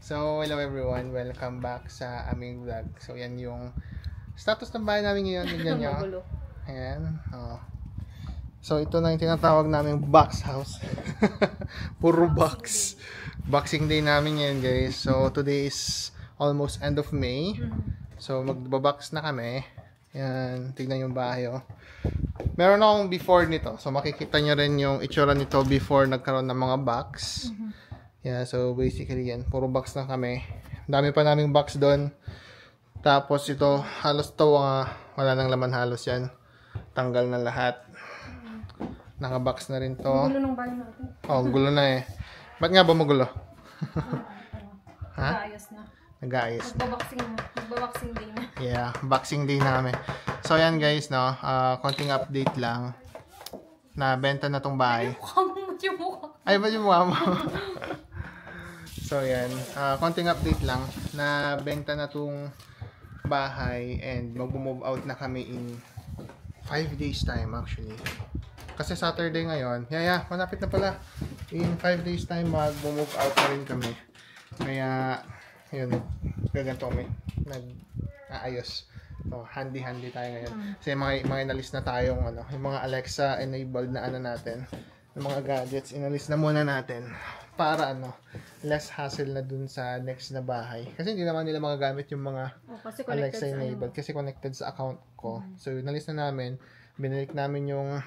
So, hello everyone. Welcome back sa aming vlog. So, yan yung status ng bahay namin ngayon. Tignan nyo. Ayan. Oh. So, ito na yung tinatawag namin box house. Puro box. Boxing day namin ngayon, guys. So, today is almost end of May. So, magbabox na kami. Yan. Tignan yung bahay, oh. Meron akong before nito. So, makikita nyo rin yung itsura nito before nagkaroon ng mga box. Yeah, so basically yan. Puro box na kami. Dami pa naming box doon. Tapos ito, halos to wala nang laman halos yan. Tanggal na lahat. Naka-box na rin to. Gulo ng bahay natin. Oh, gulo na eh. Ba't nga ba magulo? Ha? Nag-aayos na. Nag-aayos. Magbaboxing na. Magbaboxing day na. Yeah, boxing day namin. So yan guys, no, konting update lang. Nabenta na tong bahay. Yung mukha. Ay, ba yung mukha mo? So yan, konting update lang. Nabenta na tong bahay and mag-move out na kami in 5 days time actually. Kasi Saturday ngayon. Yeah, malapit na pala. In 5 days time mag-move out na rin kami. Kaya yun, gaganto kami. Nag-aayos. So, handy-handy tayo ngayon. Kasi mga inalis na tayong yung mga Alexa enabled na natin. Yung mga gadgets, inalis na muna natin. Para less hassle na dun sa next na bahay. Kasi hindi naman nila magagamit yung mga Alexa enabled. Kasi connected sa account ko. So, inalis na namin. Binalik namin yung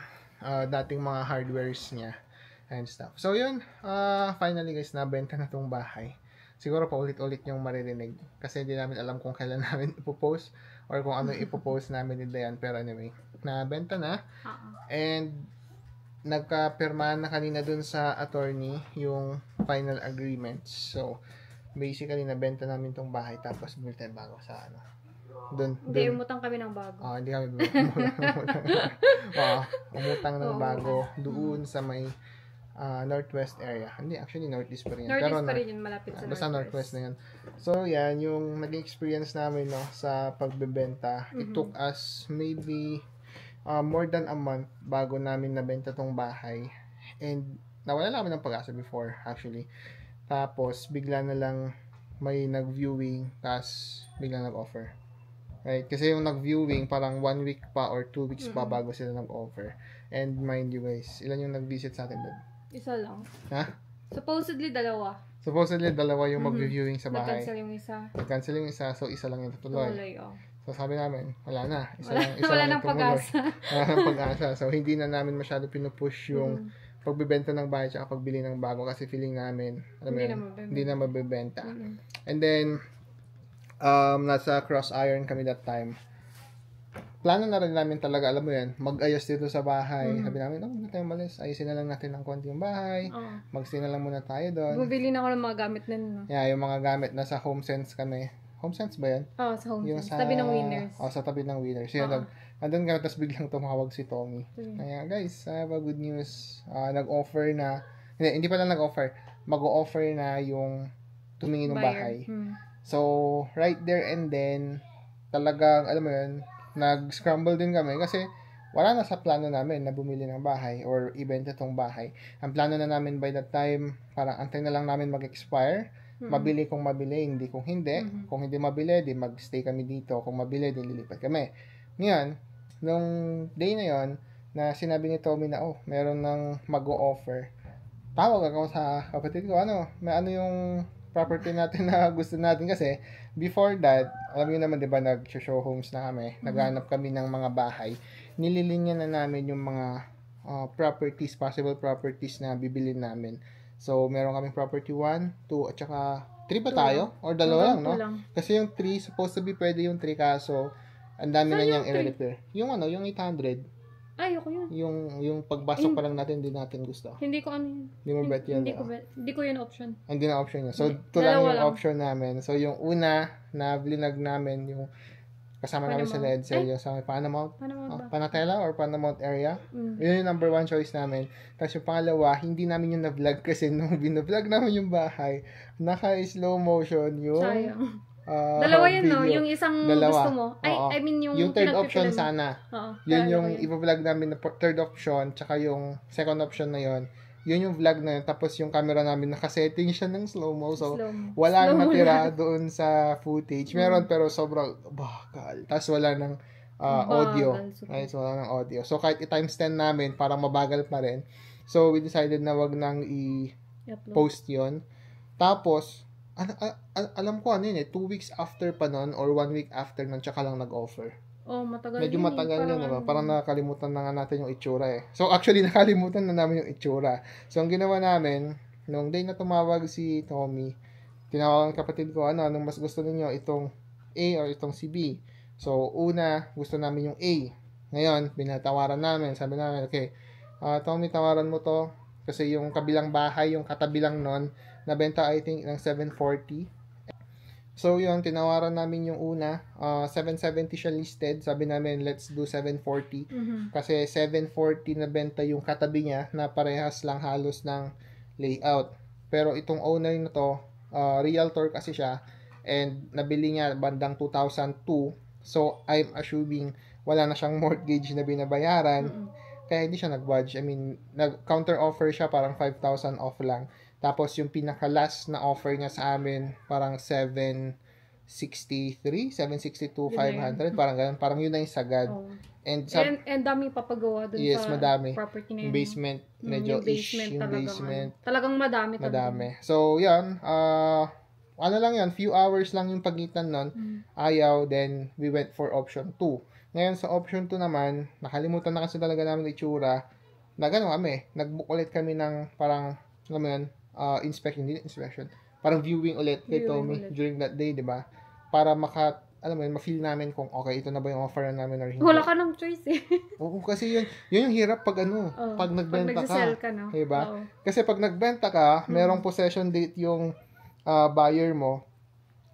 dating mga hardwares niya. And stuff. So, yun. Finally guys, nabenta na tong bahay. Siguro paulit-ulit yung maririnig. Kasi hindi namin alam kung kailan namin ipopost or kung ano ipopost namin ni Dayan. Pero anyway, nabenta na. And nagkapirmahan na kanina dun sa attorney yung final agreement. So, basically, nabenta namin tong bahay tapos bumili tayo bago sa Hindi, umutang kami ng bago. Hindi kami umutang ng bago doon sa may northwest area. Hindi, actually northeast pa rin yan. Northeast pa rin yun, malapit sa basta northwest na yan. So, yan, yung naging experience namin sa pagbebenta. It took us maybe more than a month bago namin nabenta tong bahay. And nawala namin ng pag-asa before actually. Tapos bigla na lang may nag-viewing, tapos bigla nag-offer. Right? Kasi yung nag-viewing parang 1 week pa or 2 weeks pa bago sila nag-offer. And mind you guys, ilan yung nag-visit sa atin doon? Isa lang. Ha? Supposedly dalawa yung mag-viewing sa bahay. Nag-cancel yung isa. So isa lang yung tutuloy. So sabi namin, wala na. Wala nang pag-asa. Wala nang pag-asa. So hindi na namin masyado pinupush yung pagbebenta ng bahay at pagbili ng bago kasi feeling namin, hindi na mabebenta. And then, nasa cross iron kami that time. Plano na rin namin talaga, alam mo yan, mag-ayos dito sa bahay. Sabi namin, huwag na tayo malis. Ayusin na lang natin ng konti yung bahay. Mag-stay na lang muna tayo doon. Bumili na ako ng mga gamit na no? Yeah, yung mga gamit nasa HomeSense kami. HomeSense ba yan? Oo, sa HomeSense. Sa tabi ng Winners. Sa tabi ng Winners. Yun, nandun kami, tapos biglang tumawag si Tommy. Kaya guys, I have a good news. Nag-offer na, hindi pa lang nag-offer. Mag-offer na yung tumingin ng bahay. So, right there and then, talagang, alam mo yun, nag-scramble din kami kasi wala na sa plano namin na bumili ng bahay or ibenta tong bahay. Ang plano na namin by that time, parang antay na lang namin mag-expire. Mabili kung mabili, hindi kung hindi. Kung hindi mabili, di mag-stay kami dito. Kung mabili, di lilipat kami. Ngayon, nung day na yon na sinabi ni Tommy na, meron nang mag-o-offer. Tawag ako sa kapatid ko, may yung property natin na gusto natin kasi before that, alam niyo naman 'di ba, nag-show homes na kami. Naghanap kami ng mga bahay. Nililinya na namin yung mga possible properties na bibilin namin. So, meron kaming property 1, 2, at saka 3 ba tayo? Or dalawa lang, no? Kasi yung 3, supposed to be pwede yung 3 kaso, ang dami na niyang i-repair. Yung yung 800. Ayoko yun. Yung pagbasok pa lang natin, hindi natin gusto. Hindi ko yun. Hindi mo bet yan. Hindi ko yun option. Hindi na option yun. So, ito lang yung option namin. So, yung una na blinag namin, yung kasama namin sa Ledsel, yung sa Panamount, Panatela or Panamount area. Yun yung number 1 choice namin. Tapos yung pangalawa, hindi namin yung na-vlog kasi nung binavlog namin yung bahay, naka-slow motion yung dalawa yun, no? Yung isang gusto mo. I mean, yung third option sana. Yun yung i-vlog namin na third option, tsaka yung second option na yun, Yun yung vlog na yun. Tapos yung camera namin, nakasetting siya ng slow-mo. So, wala natira doon sa footage. Meron, pero sobrang bakal. Tapos wala ng audio. Right? So, wala ng audio. So, kahit i-times 10 namin, parang mabagal pa rin. So, we decided na wag nang i-post yun. Tapos, alam ko ano yun 2 weeks after pa nun, or 1 week after nun, tsaka lang nag-offer. Oh, matagal medyo matagal yun, diba? Parang nakalimutan na nga natin yung itsura eh. So, actually, nakalimutan na namin yung itsura. So, ang ginawa namin, nung day na tumawag si Tommy, tinawagan kapatid ko, anong mas gusto ninyo, itong A or itong si B? So, una, gusto namin yung A. Ngayon, binatawaran namin. Sabi namin, okay, Tommy, tawaran mo to. Kasi yung kabilang bahay, yung katabi lang nun, nabenta, I think, ng 740. So, yun, tinawaran namin yung una. 770 siya listed. Sabi namin, let's do 740. Kasi 740 na benta yung katabi niya na parehas lang halos ng layout. Pero itong owner na to, realtor kasi siya, and nabili niya bandang 2002. So, I'm assuming wala na siyang mortgage na binabayaran. Kaya hindi siya nag-budge. I mean, nag-counter offer siya, parang 5,000 off lang. Tapos, yung pinaka-last na offer niya sa amin, parang 762, 500, parang ganun. Parang yun na yung sagad. Oh. And dami papagawa dun sa madami. Property na yun. Basement, medyo yung basement. Talagang madami. So, yan. Ano lang yan, few hours lang yung pagitan nun. Ayaw, then we went for option 2. Ngayon, sa option 2 naman, nakalimutan na kasi talaga namin yung itsura. Nag-book ulit kami ng parang, alam mo yun, inspection. Parang viewing ulit kay Tommy during that day, di ba? Para ma-feel namin kung okay, ito na ba yung offer namin or hindi. Wala ka ng choice eh. Oo, kasi yun yung hirap pag pag nagbenta ka. No? Diba? Kasi pag nagbenta ka, merong possession date yung buyer mo,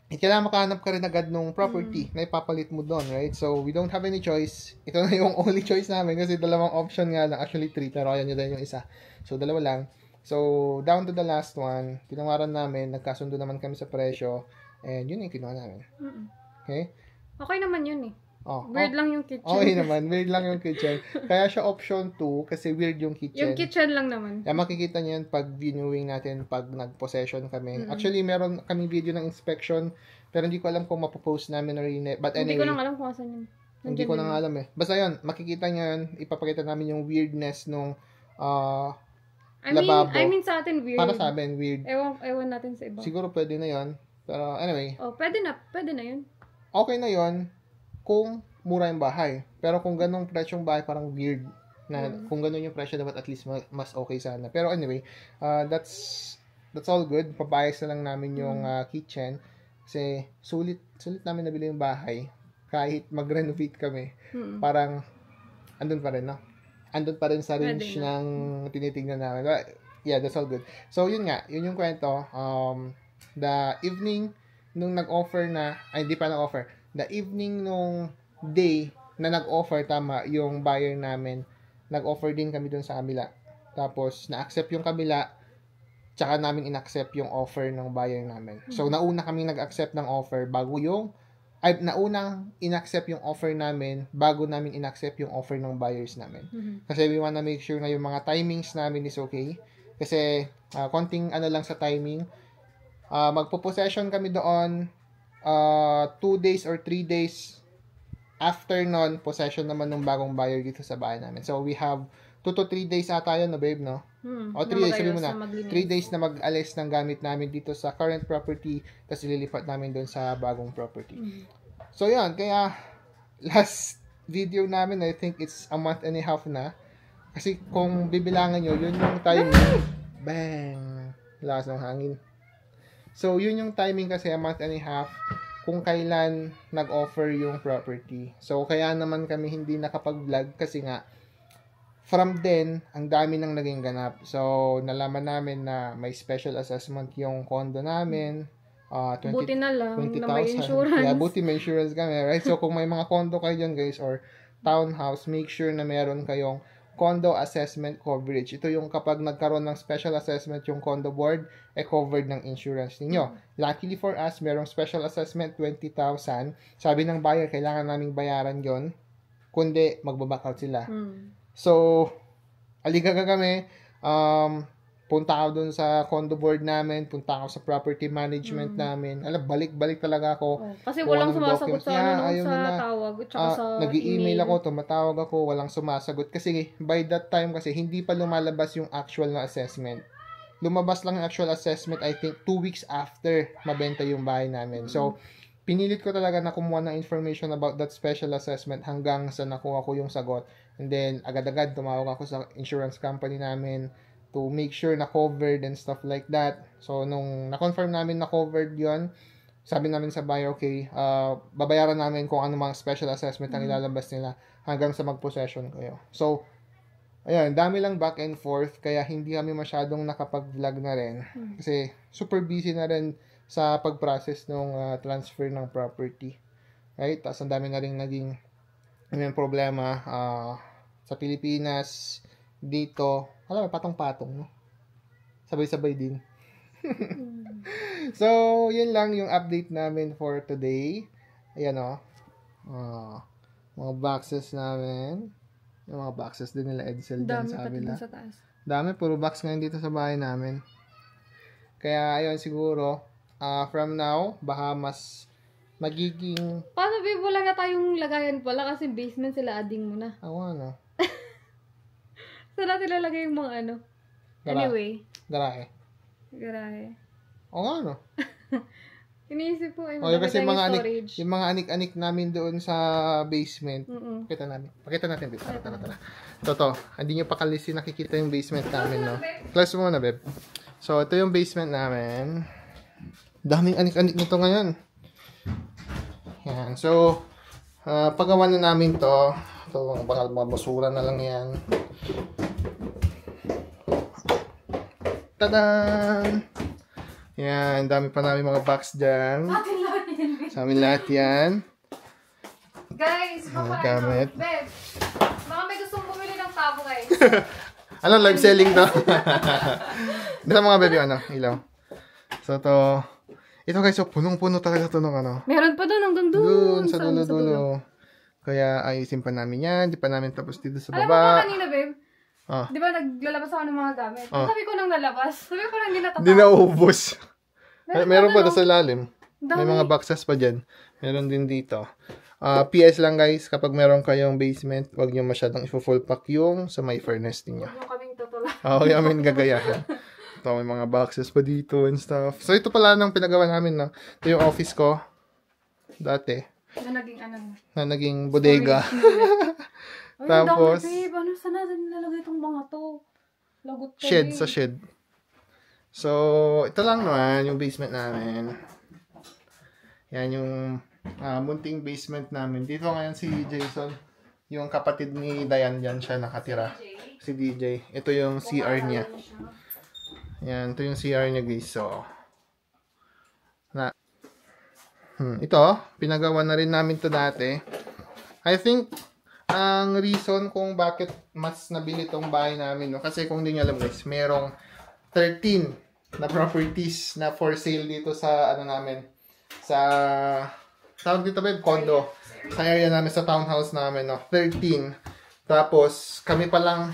kailangan makahanap ka rin agad nung property na ipapalit mo doon, right? So, we don't have any choice. Ito na yung only choice namin kasi dalawang option nga lang. Actually, 3, pero ayan yun din yung isa. So, dalawa lang. So, down to the last one, tinawaran namin, nagkasundo naman kami sa presyo, and yun yung kinuha namin. Okay? Okay naman yun eh. Weird lang yung kitchen. Okay naman, weird lang yung kitchen. Kaya siya option 2, kasi weird yung kitchen. Yung kitchen lang naman. Kaya makikita niyo yan pag viewing natin, pag nag-possession kami. Actually, meron kaming video ng inspection, pero hindi ko alam kung mapopost namin or hindi. But anyway, hindi ko lang alam kung asan yun. Hindi ko lang alam eh. Basta yun, makikita niyo yun, ipapakita namin yung weirdness nung lababo. I mean sa atin weird. Para sa amin, weird. Ewan natin sa iba. Siguro pwede na yun. Pero anyway. Pwede na yun. Okay na yun kung mura yung bahay. Pero kung ganong presyong bahay, parang weird. Na kung ganon yung presyo, dapat at least mas okay sana. Pero anyway, that's all good. Pabayas na lang namin yung kitchen. Kasi sulit namin nabili yung bahay. Kahit mag-renovate kami. Parang andun pa rin, no? Andun pa rin sa range ng tinitingnan namin. But, yeah, that's all good. So, yun nga. Yun yung kwento. The evening nung nag-offer na, ay, hindi pa nag-offer. The evening nung day na nag-offer, tama, yung buyer namin, nag-offer din kami dun sa kabila. Tapos, na-accept yung kabila, tsaka namin in-accept yung offer ng buyer namin. So, nauna kami nag-accept ng offer bago naunang in-accept yung offer namin bago namin in-accept yung offer ng buyers namin. Kasi we wanna make sure na yung mga timings namin is okay. Kasi, konting lang sa timing. Magpo-possession kami doon 2 days or 3 days after nun, possession naman ng bagong buyer dito sa bahay namin. So, we have 2 to 3 days ata yun, no, babe, no? O 3 days, sabi mo na. 3 days na mag-alis ng gamit namin dito sa current property, tapos ililipat namin doon sa bagong property. So, yun. Kaya, last video namin, I think it's a month and a half na. Kasi kung bibilangan nyo, yun yung timing. Bang! Lakas ng hangin. So, yun yung timing kasi a month and a half kung kailan nag-offer yung property. So, kaya naman kami hindi nakapag-vlog kasi nga, from then, ang dami nang naging ganap. So, nalaman namin na may special assessment yung condo namin. Buti na lang na may insurance. Yeah, buti may insurance kami, right? So, kung may mga condo kayo dyan, guys, or townhouse, make sure na meron kayong condo assessment coverage. Ito yung kapag nagkaroon ng special assessment yung condo board, covered ng insurance ninyo. Luckily for us, merong special assessment, 20,000. Sabi ng buyer, kailangan naming bayaran yon, kundi magbaback out sila. So, aligaga kami. punta ako dun sa condo board namin, punta ako sa property management namin. Alam, balik-balik talaga ako. Kasi walang sumasagot sa, sa tawag at saka sa nag-i-email ako, tumatawag ako, walang sumasagot. Kasi by that time kasi hindi pa lumalabas yung actual na assessment. Lumabas lang yung actual assessment, I think 2 weeks after mabenta yung bahay namin. So, pinilit ko talaga na kumuha ng information about that special assessment hanggang sa nakuha ko yung sagot. And then, agad-agad tumawag ako sa insurance company namin to make sure na covered and stuff like that. So, nung na-confirm namin na covered yon, sabi namin sa buyer, okay, babayaran namin kung ano mga special assessment ang ilalabas nila hanggang sa mag-possession kayo. So, ayan, dami lang back and forth, kaya hindi kami masyadong nakapag-vlog na rin. Kasi, super busy na rin sa pag-process ng transfer ng property. Right? Tapos, ang dami na rin naging problema sa Pilipinas, dito. Alam mo, patong-patong, no? Sabay-sabay din. So, yun lang yung update namin for today. Ayan, o. Mga boxes namin. Yung mga boxes din nila Edsel dyan sa kabila. Dami, puro box ngayon dito sa bahay namin. Kaya, ayun, siguro, from now, baka mas magiging... Paano, babe? Wala na tayong lagayan pala kasi basement sila adding mo na. Ano? Saan natin lalagay yung mga ano? Anyway. Garahe. O nga, no? Iniisip ko, kasi yung mga anik-anik namin doon sa basement. Pakita natin, babe. Tara. Toto, hindi nyo pa kalisi nakikita yung basement namin, no? Close mo na, babe. So, ito yung basement namin. Daming anik-anik nito ngayon. Yan. So, pagawa na namin to. Ito, mga basura na lang yan. Tadaan! Yan, dami pa namin mga box dyan. Sa amin lahat yan. Guys, gamit. Babe, baka may gustong bumili ng tabo, guys. Ano, live selling to? Dito mga baby, ilaw. So, ito guys, so punong-puno talaga ito nung Meron pa doon, hanggang doon. Sa dulo-dulo. Kaya ayusin pa namin yan. Di pa namin tapos dito sa baba. Alam mo ba kanina, babe? Di ba naglalabas ako ng mga gamit? Sabi ko nang nalabas. Sabi ko nang hindi natatapos. Hindi naubos. Meron pa sa lalim. May mga boxes pa dyan. Meron din dito. PS lang guys, kapag meron kayong basement, huwag nyo masyadong i-full pack yung sa may furnace niyo. Huwag nyo kaming tutula. Huwag namin gagayahin. Ito, may mga boxes pa dito and stuff. So, ito pala nang pinagawa namin, no? Ito yung office ko. Dati. Na naging bodega. Tapos, ano sana natin nilalagay itong mga to? Lagot to. Sa shed. So, ito lang naman yung basement namin. Yan yung munting basement namin. Dito ngayon si Jason, yung kapatid ni Diane, dyan siya nakatira. Si DJ. Ito yung CR niya. Yan, ito yung CR niya guys. So, ito, pinagawa na rin namin to dati. I think, ang reason kung bakit mas nabili tong bahay namin, no? Kasi kung hindi nyo alam guys, merong 13 na properties na for sale dito sa, namin, sa, tawag dito ba, condo. Sa area namin, sa townhouse namin, no? 13. Tapos, kami palang,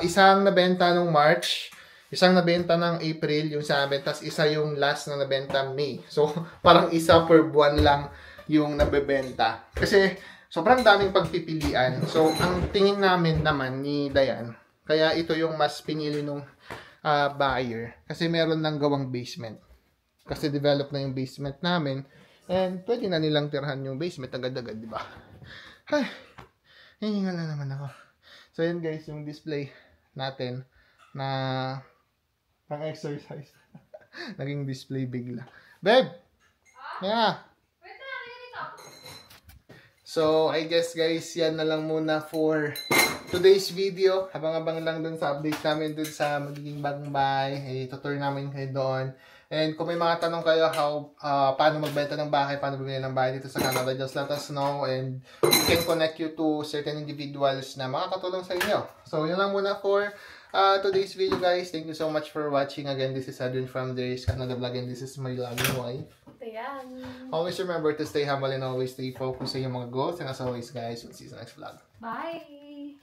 isang nabenta nung March, isang nabenta ng April, yung sa amin, tapos isa yung last na nabenta May. So, parang isa per buwan lang yung nabebenta. Kasi, sobrang daming pagpipilian. So, ang tingin namin naman ni Diane, kaya ito yung mas pinili nung buyer. Kasi meron lang gawang basement. Kasi develop na yung basement namin. And pwede na nilang tirhan yung basement agad-agad, di ba? Ay, hihinga na naman ako. So, yun guys, yung display natin na pang exercise. Naging display bigla. Babe! Yeah! So, I guess guys, yan na lang muna for today's video. Habang-abang lang dun sa update namin dun sa magiging bagong bahay. Tutur namin kayo doon. And kung may mga tanong kayo paano magbenta ng bahay, paano bumili ng bahay dito sa Canada, just let us know. And we can connect you to certain individuals na makakatulong sa inyo. So, yun lang muna for today's video guys. Thank you so much for watching. Again, this is Adrian from There's Canada Vlog and this is my loving wife. Ayan. Always remember to stay humble and always stay focused sa iyong mga goals. And as always guys, we'll see you sa next vlog. Bye!